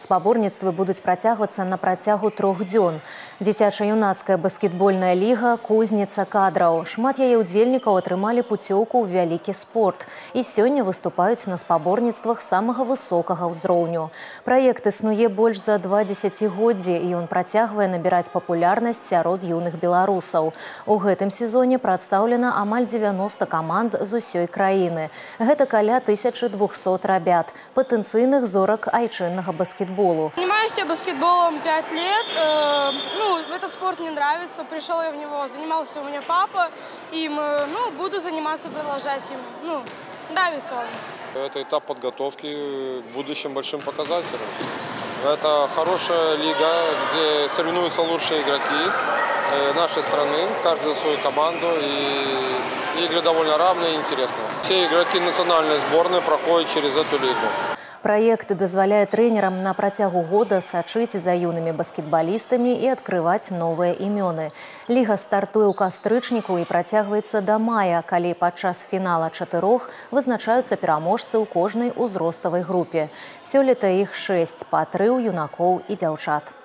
Спаборніцтвы будуць працягвацца на працягу 3 дзён. Дзіцяча-юнацкая баскетбольная ліга «Кузніца кадраў». Шмат яе ўдзельнікаў атрымалі пуцёўку ў вялікі спорт і сёння выступаюць на спаборніцтвах самага высокага ўзроўню. Праект існуе больш за 2 дзесяцігоддзі і ён працягвае набіраць папулярнасць сярод юных беларусаў. У гэтым сезоне прадстаўлена амаль 90 каманд з усёй краіны. Гэта каля 1200 рабят, патэнцыйных зорак айчыннага баскетболу. Занимаюсь я баскетболом 5 лет. Этот спорт мне нравится. Пришел я в него, занимался у меня папа. И буду заниматься, продолжать им. Нравится он. Это этап подготовки к будущим большим показателям. Это хорошая лига, где соревнуются лучшие игроки нашей страны, каждый за свою команду. И игры довольно равные и интересные. Все игроки национальной сборной проходят через эту лигу. Праект дазваляе трэнерам на працягу года сачыць за юнымі баскетбалістамі і адкрываць новыя імёны. Ліга стартуе ў кастрычніку і працягваецца да мая, калі падчас фінала 4 вызначаюцца пераможцы ў кожнай узроставай групе. Сёлета іх 6, па 3 юнакоў і дзяўчат.